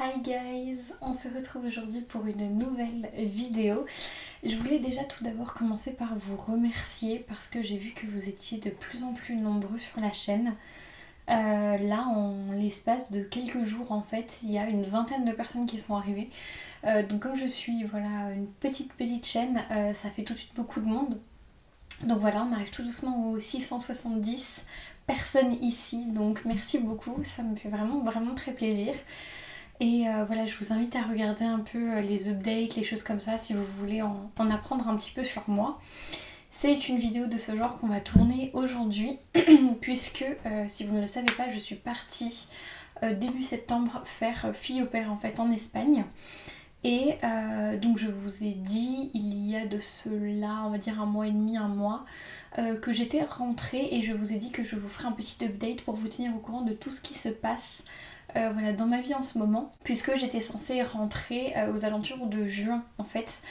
Hi guys, on se retrouve aujourd'hui pour une nouvelle vidéo. Je voulais déjà tout d'abord commencer par vous remercier parce que j'ai vu que vous étiez de plus en plus nombreux sur la chaîne. Là, en l'espace de quelques jours, en fait, il y a une vingtaine de personnes qui sont arrivées. Donc comme je suis une petite chaîne, ça fait tout de suite beaucoup de monde. Donc voilà, on arrive tout doucement aux 670 personnes ici. Donc merci beaucoup, ça me fait vraiment très plaisir. Et voilà, je vous invite à regarder un peu les updates, les choses comme ça, si vous voulez en apprendre un petit peu sur moi. C'est une vidéo de ce genre qu'on va tourner aujourd'hui, puisque, si vous ne le savez pas, je suis partie début septembre faire fille au père en fait en Espagne. Et donc je vous ai dit, il y a de cela, on va dire un mois et demi, un mois, que j'étais rentrée et je vous ai dit que je vous ferai un petit update pour vous tenir au courant de tout ce qui se passe dans ma vie en ce moment, puisque j'étais censée rentrer aux alentours de juin en fait.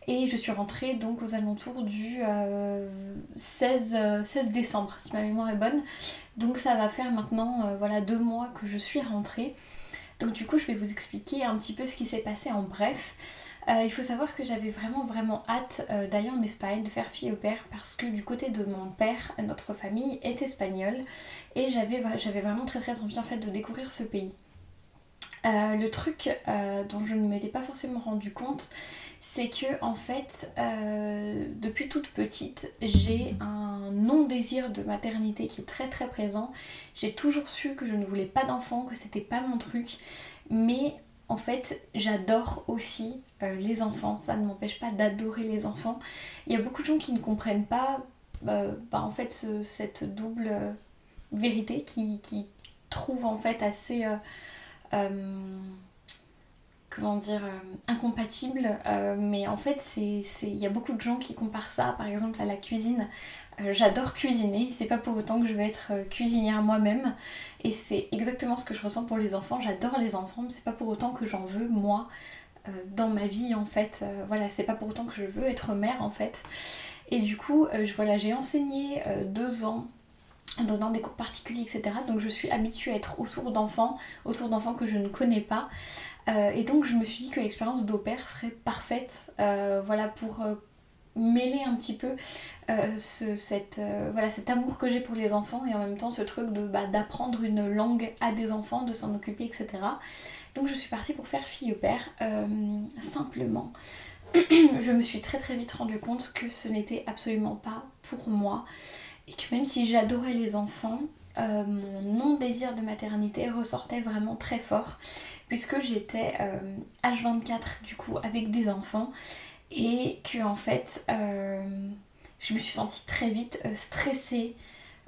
Et je suis rentrée donc aux alentours du 16 décembre, si ma mémoire est bonne. Donc ça va faire maintenant 2 mois que je suis rentrée. Donc du coup je vais vous expliquer un petit peu ce qui s'est passé en bref. Il faut savoir que j'avais vraiment hâte d'aller en Espagne, de faire fille au père, parce que du côté de mon père, notre famille est espagnole et j'avais vraiment très envie en fait de découvrir ce pays. Le truc dont je ne m'étais pas forcément rendu compte, c'est que en fait, depuis toute petite, j'ai un non-désir de maternité qui est très présent. J'ai toujours su que je ne voulais pas d'enfant, que c'était pas mon truc, mais en fait, j'adore aussi les enfants. Ça ne m'empêche pas d'adorer les enfants. Il y a beaucoup de gens qui ne comprennent pas en fait cette double vérité qui trouvent en fait assez comment dire, incompatible, mais en fait il y a beaucoup de gens qui comparent ça par exemple à la cuisine. J'adore cuisiner, c'est pas pour autant que je vais être cuisinière moi-même, et c'est exactement ce que je ressens pour les enfants. J'adore les enfants, mais c'est pas pour autant que j'en veux moi dans ma vie en fait. Voilà, c'est pas pour autant que je veux être mère en fait. Et du coup j'ai enseigné 2 ans en donnant des cours particuliers, etc. Donc je suis habituée à être autour d'enfants que je ne connais pas. Et donc je me suis dit que l'expérience d'au pair serait parfaite pour mêler un petit peu cet amour que j'ai pour les enfants et en même temps ce truc d'apprendre une langue à des enfants, de s'en occuper, etc. Donc je suis partie pour faire fille au père. Simplement, je me suis très vite rendu compte que ce n'était absolument pas pour moi et que même si j'adorais les enfants, mon non-désir de maternité ressortait vraiment très fort, puisque j'étais H24 du coup avec des enfants et que en fait je me suis sentie très vite stressée,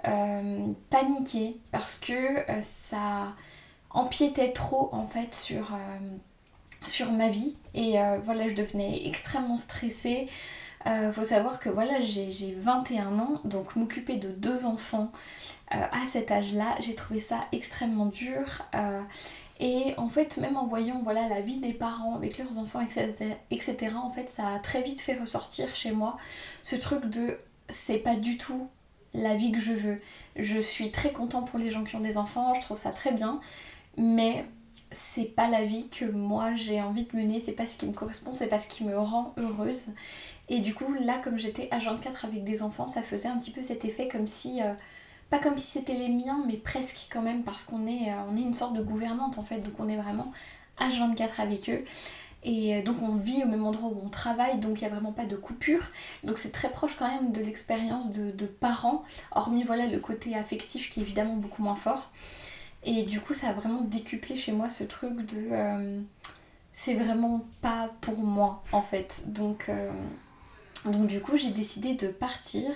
paniquée, parce que ça empiétait trop en fait sur ma vie et je devenais extrêmement stressée. Faut savoir que j'ai 21 ans, donc m'occuper de 2 enfants à cet âge-là, j'ai trouvé ça extrêmement dur. Et en fait, même en voyant la vie des parents avec leurs enfants, etc., en fait, ça a très vite fait ressortir chez moi ce truc de c'est pas du tout la vie que je veux. Je suis très contente pour les gens qui ont des enfants, je trouve ça très bien, mais c'est pas la vie que moi j'ai envie de mener, c'est pas ce qui me correspond, c'est pas ce qui me rend heureuse. Et du coup, là, comme j'étais H24 avec des enfants, ça faisait un petit peu cet effet comme si pas comme si c'était les miens, mais presque quand même, parce on est une sorte de gouvernante en fait, donc on est vraiment H24 avec eux. Et donc on vit au même endroit où on travaille, donc il n'y a vraiment pas de coupure. Donc c'est très proche quand même de l'expérience de parents, hormis le côté affectif qui est évidemment beaucoup moins fort. Et du coup ça a vraiment décuplé chez moi ce truc de c'est vraiment pas pour moi en fait. Donc du coup j'ai décidé de partir.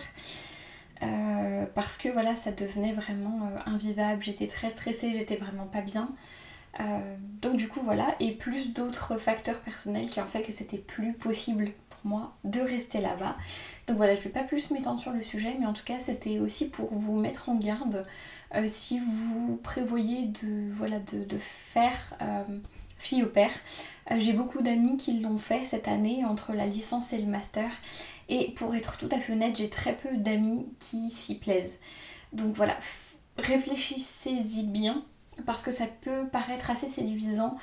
Parce que ça devenait vraiment invivable, j'étais très stressée, j'étais vraiment pas bien. Donc du coup et plus d'autres facteurs personnels qui ont fait que c'était plus possible pour moi de rester là-bas. Donc je vais pas plus m'étendre sur le sujet, mais en tout cas c'était aussi pour vous mettre en garde si vous prévoyez de faire fille au père. J'ai beaucoup d'amis qui l'ont fait cette année entre la licence et le master. Et pour être tout à fait honnête, j'ai très peu d'amis qui s'y plaisent. Donc réfléchissez-y bien. parce que ça peut paraître assez séduisant,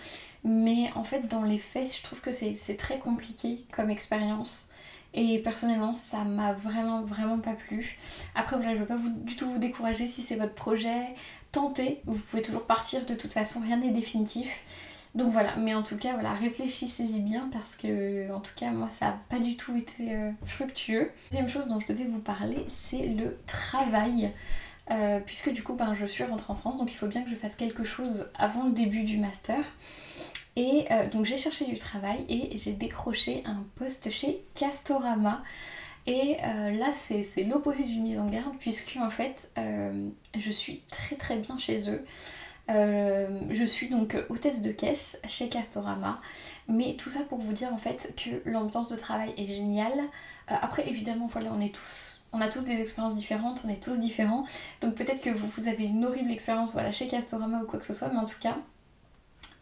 mais en fait dans les faits je trouve que c'est très compliqué comme expérience. Et personnellement ça m'a vraiment pas plu. Après voilà, je veux pas du tout vous décourager si c'est votre projet. Tentez, vous pouvez toujours partir, de toute façon rien n'est définitif. Donc voilà, mais en tout cas voilà, réfléchissez-y bien parce que en tout cas moi ça n'a pas du tout été fructueux. Deuxième chose dont je devais vous parler, c'est le travail. Puisque du coup je suis rentrée en France, donc il faut bien que je fasse quelque chose avant le début du master. Et donc j'ai cherché du travail et j'ai décroché un poste chez Castorama. Et là c'est l'opposé d'une mise en garde, puisque en fait je suis très bien chez eux. Je suis donc hôtesse de caisse chez Castorama, mais tout ça pour vous dire en fait que l'ambiance de travail est géniale. Après évidemment voilà, on a tous des expériences différentes, on est tous différents, donc peut-être que vous avez une horrible expérience voilà, chez Castorama ou quoi que ce soit, mais en tout cas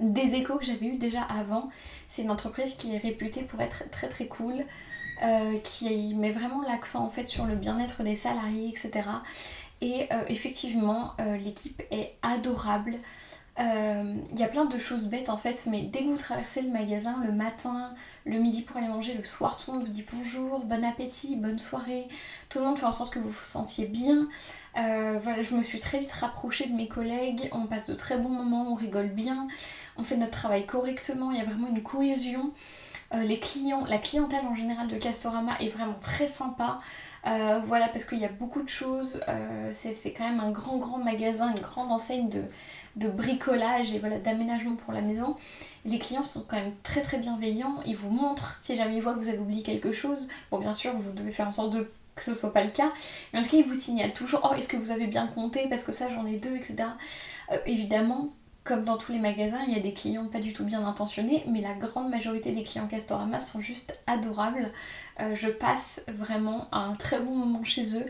des échos que j'avais eu déjà avant, c'est une entreprise qui est réputée pour être très cool, qui met vraiment l'accent en fait sur le bien-être des salariés, etc. Et effectivement, l'équipe est adorable. Il y a plein de choses bêtes en fait, mais dès que vous traversez le magasin, le matin, le midi pour aller manger, le soir, tout le monde vous dit bonjour, bon appétit, bonne soirée. Tout le monde fait en sorte que vous vous sentiez bien. Voilà, je me suis très vite rapprochée de mes collègues, on passe de très bons moments, on rigole bien, on fait notre travail correctement, il y a vraiment une cohésion. Les clients, la clientèle en général de Castorama est vraiment très sympa. Voilà, parce qu'il y a beaucoup de choses, c'est quand même un grand magasin, une grande enseigne de bricolage et voilà, d'aménagement pour la maison. Les clients sont quand même très bienveillants, ils vous montrent si jamais ils voient que vous avez oublié quelque chose. Bon, bien sûr, vous devez faire en sorte que ce soit pas le cas, mais en tout cas ils vous signalent toujours: oh, est-ce que vous avez bien compté, parce que ça j'en ai deux, etc. Évidemment, comme dans tous les magasins, il y a des clients pas du tout bien intentionnés, mais la grande majorité des clients Castorama sont juste adorables. Je passe vraiment un très bon moment chez eux.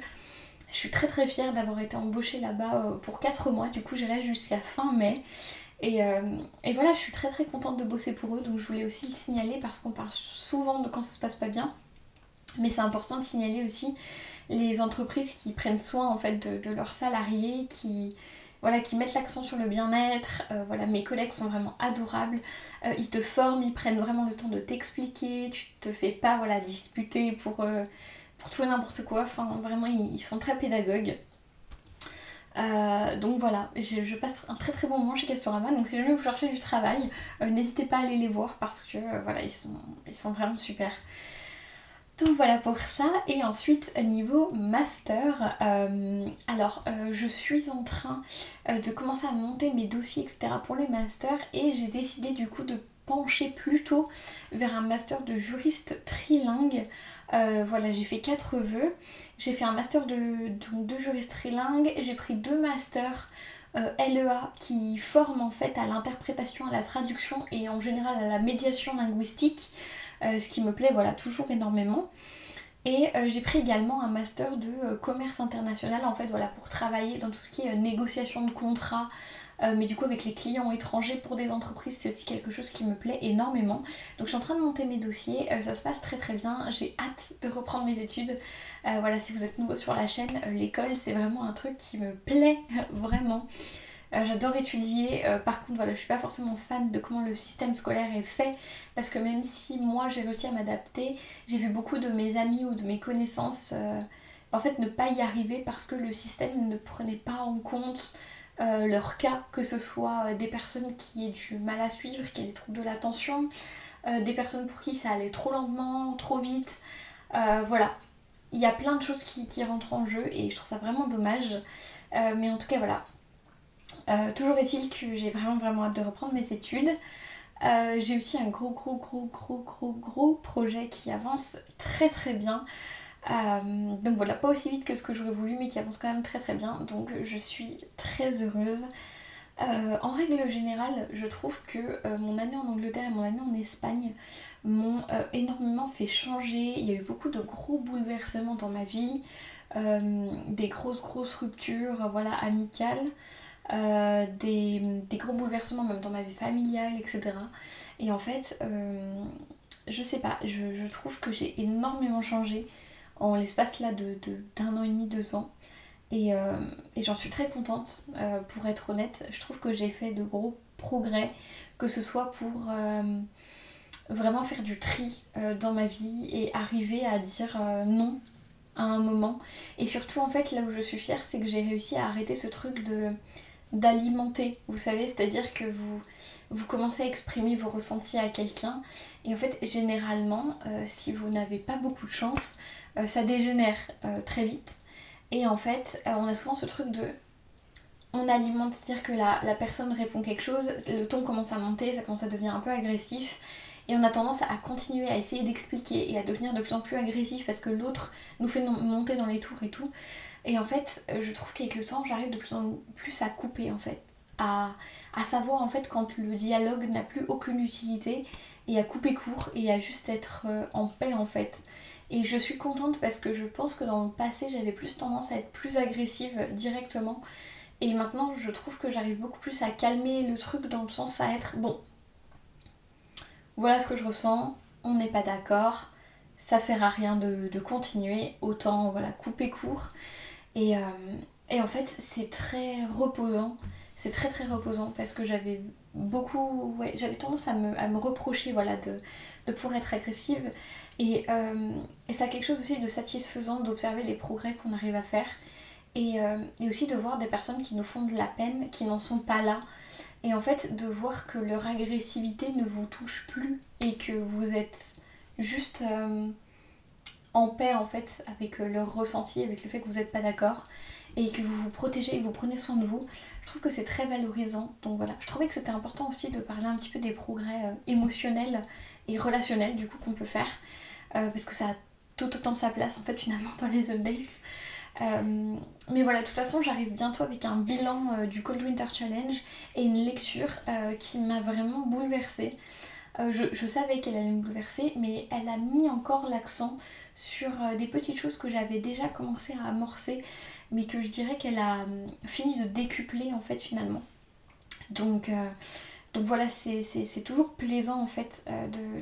Je suis très fière d'avoir été embauchée là-bas pour 4 mois, du coup j'irai jusqu'à fin mai. Et voilà, je suis très contente de bosser pour eux, donc je voulais aussi le signaler parce qu'on parle souvent de quand ça se passe pas bien. Mais c'est important de signaler aussi les entreprises qui prennent soin en fait de leurs salariés, qui mettent l'accent sur le bien-être. Voilà, mes collègues sont vraiment adorables. Ils te forment, ils prennent vraiment le temps de t'expliquer. Tu te fais pas voilà, disputer pour tout et n'importe quoi. Enfin, vraiment, ils sont très pédagogues. Donc voilà, je passe un très bon moment chez Castorama. Donc si jamais vous cherchez du travail, n'hésitez pas à aller les voir parce que voilà, ils sont vraiment super. Donc voilà pour ça. Et ensuite niveau master, je suis en train de commencer à monter mes dossiers, etc. pour les masters, et j'ai décidé du coup de pencher plutôt vers un master de juriste trilingue. Voilà, j'ai fait 4 vœux. J'ai fait un master de juriste trilingue, j'ai pris 2 masters LEA qui forment en fait à l'interprétation, à la traduction et en général à la médiation linguistique. Ce qui me plaît voilà, toujours énormément. Et j'ai pris également un master de commerce international en fait voilà, pour travailler dans tout ce qui est négociation de contrats, mais du coup avec les clients étrangers pour des entreprises, c'est aussi quelque chose qui me plaît énormément. Donc je suis en train de monter mes dossiers, ça se passe très bien, j'ai hâte de reprendre mes études. Voilà, si vous êtes nouveau sur la chaîne, l'école c'est vraiment un truc qui me plaît vraiment. J'adore étudier, par contre voilà, je suis pas forcément fan de comment le système scolaire est fait, parce que même si moi j'ai réussi à m'adapter, j'ai vu beaucoup de mes amis ou de mes connaissances en fait ne pas y arriver parce que le système ne prenait pas en compte leur cas, que ce soit des personnes qui aient du mal à suivre, qui aient des troubles de l'attention, des personnes pour qui ça allait trop lentement, trop vite, voilà. Il y a plein de choses qui rentrent en jeu et je trouve ça vraiment dommage, mais en tout cas voilà. Toujours est-il que j'ai vraiment hâte de reprendre mes études. J'ai aussi un gros projet qui avance très bien. Donc voilà, pas aussi vite que ce que j'aurais voulu, mais qui avance quand même très bien. Donc je suis très heureuse. En règle générale, je trouve que mon année en Angleterre et mon année en Espagne m'ont énormément fait changer. Il y a eu beaucoup de gros bouleversements dans ma vie, des grosses ruptures voilà, amicales. Des gros bouleversements même dans ma vie familiale, etc. Et en fait, je sais pas, je trouve que j'ai énormément changé en l'espace là d'un an et demi, 2 ans. Et j'en suis très contente, pour être honnête. Je trouve que j'ai fait de gros progrès, que ce soit pour vraiment faire du tri dans ma vie et arriver à dire non à un moment. Et surtout, en fait, là où je suis fière, c'est que j'ai réussi à arrêter ce truc d'alimenter, vous savez, c'est-à-dire que vous commencez à exprimer vos ressentis à quelqu'un et en fait généralement si vous n'avez pas beaucoup de chance ça dégénère très vite et en fait on a souvent ce truc de on alimente, c'est-à-dire que la personne répond quelque chose, le ton commence à monter, ça commence à devenir un peu agressif et on a tendance à continuer à essayer d'expliquer et à devenir de plus en plus agressif parce que l'autre nous fait monter dans les tours et tout. Et en fait, je trouve qu'avec le temps, j'arrive de plus en plus à couper en fait, à savoir en fait quand le dialogue n'a plus aucune utilité et à couper court et à juste être en paix en fait. Et je suis contente parce que je pense que dans le passé, j'avais plus tendance à être plus agressive directement. Et maintenant, je trouve que j'arrive beaucoup plus à calmer le truc dans le sens à être bon, voilà ce que je ressens, on n'est pas d'accord, ça sert à rien de continuer, autant voilà, couper court. Et, euh, et en fait, c'est très reposant. C'est très très reposant parce que j'avais beaucoup. Ouais, j'avais tendance à me reprocher voilà, de pouvoir être agressive. Et ça a quelque chose aussi de satisfaisant d'observer les progrès qu'on arrive à faire. Et aussi de voir des personnes qui nous font de la peine, qui n'en sont pas là. Et en fait, de voir que leur agressivité ne vous touche plus et que vous êtes juste en paix en fait avec leur ressenti, avec le fait que vous n'êtes pas d'accord et que vous vous protégez et que vous prenez soin de vous. Je trouve que c'est très valorisant. Donc voilà, je trouvais que c'était important aussi de parler un petit peu des progrès émotionnels et relationnels du coup qu'on peut faire parce que ça a tout autant sa place en fait finalement dans les updates. Mais voilà, de toute façon, j'arrive bientôt avec un bilan du Cold Winter Challenge et une lecture qui m'a vraiment bouleversée. Je savais qu'elle allait me bouleverser, mais elle a mis encore l'accent sur des petites choses que j'avais déjà commencé à amorcer, mais que je dirais qu'elle a fini de décupler en fait finalement. Donc, euh, donc voilà, c'est toujours plaisant en fait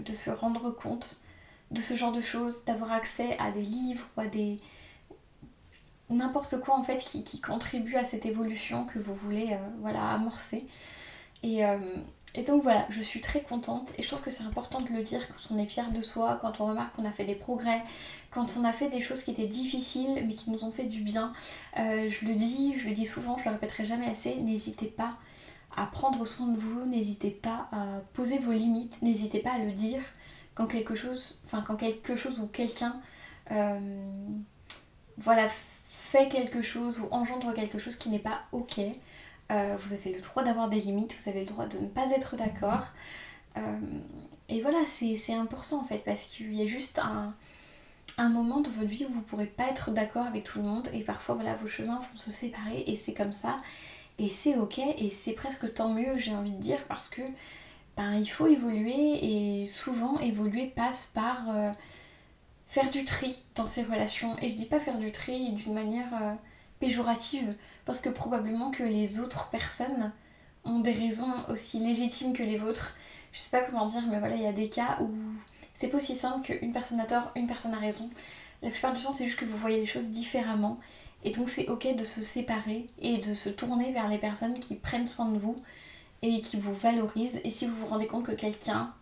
de se rendre compte de ce genre de choses, d'avoir accès à des livres ou à des n'importe quoi en fait qui contribue à cette évolution que vous voulez voilà, amorcer. Et, euh, et donc voilà, je suis très contente et je trouve que c'est important de le dire quand on est fier de soi, quand on remarque qu'on a fait des progrès, quand on a fait des choses qui étaient difficiles mais qui nous ont fait du bien. Je le dis souvent, je le répéterai jamais assez, n'hésitez pas à prendre soin de vous, n'hésitez pas à poser vos limites, n'hésitez pas à le dire quand quelque chose ou quelqu'un voilà, fait quelque chose ou engendre quelque chose qui n'est pas ok. Vous avez le droit d'avoir des limites, vous avez le droit de ne pas être d'accord. Et voilà, c'est important en fait, parce qu'il y a juste un moment dans votre vie où vous ne pourrez pas être d'accord avec tout le monde, et parfois voilà, vos chemins vont se séparer, et c'est comme ça, et c'est ok, et c'est presque tant mieux, j'ai envie de dire, parce que ben, il faut évoluer, et souvent évoluer passe par faire du tri dans ses relations. Et je dis pas faire du tri d'une manière péjorative, parce que probablement que les autres personnes ont des raisons aussi légitimes que les vôtres. Je sais pas comment dire, mais voilà, il y a des cas où c'est pas aussi simple qu'une personne a tort, une personne a raison. La plupart du temps, c'est juste que vous voyez les choses différemment. Et donc c'est ok de se séparer et de se tourner vers les personnes qui prennent soin de vous et qui vous valorisent. Et si vous vous rendez compte que quelqu'un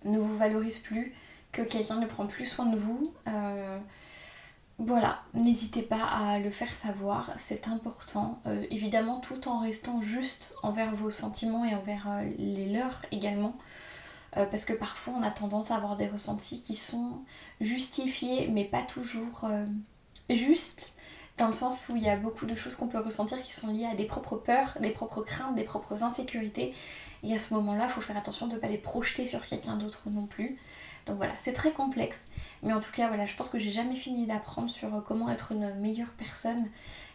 ne vous valorise plus, que quelqu'un ne prend plus soin de vous, voilà, n'hésitez pas à le faire savoir, c'est important, évidemment tout en restant juste envers vos sentiments et envers les leurs également, parce que parfois on a tendance à avoir des ressentis qui sont justifiés mais pas toujours justes, dans le sens où il y a beaucoup de choses qu'on peut ressentir qui sont liées à des propres peurs, des propres craintes, des propres insécurités, et à ce moment-là, il faut faire attention de ne pas les projeter sur quelqu'un d'autre non plus. Donc voilà, c'est très complexe. Mais en tout cas, voilà, je pense que j'ai jamais fini d'apprendre sur comment être une meilleure personne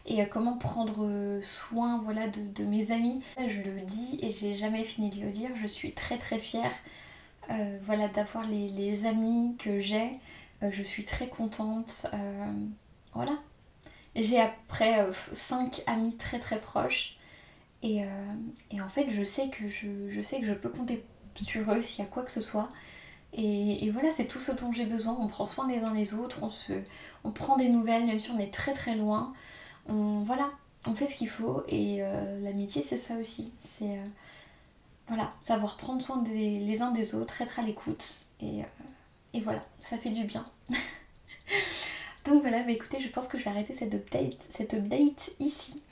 et comment prendre soin voilà, de mes amis. Je le dis et j'ai jamais fini de le dire, je suis très très fière voilà, d'avoir les amis que j'ai. Je suis très contente. Voilà. J'ai après 5 amis très très proches. Et, en fait, je sais que je peux compter sur eux s'il y a quoi que ce soit. Et voilà, c'est tout ce dont j'ai besoin. On prend soin les uns les autres, on prend des nouvelles, même si on est très très loin. voilà, on fait ce qu'il faut et l'amitié c'est ça aussi, c'est voilà, savoir prendre soin les uns des autres, être à l'écoute et voilà, ça fait du bien. Donc voilà, bah écoutez, je pense que je vais arrêter cette update ici.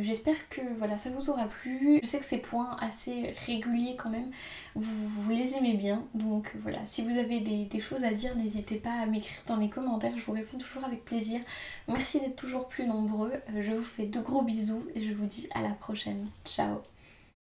J'espère que voilà, ça vous aura plu. Je sais que ces points assez réguliers quand même, vous les aimez bien. Donc voilà, si vous avez des choses à dire, n'hésitez pas à m'écrire dans les commentaires. Je vous réponds toujours avec plaisir. Merci d'être toujours plus nombreux. Je vous fais de gros bisous et je vous dis à la prochaine. Ciao!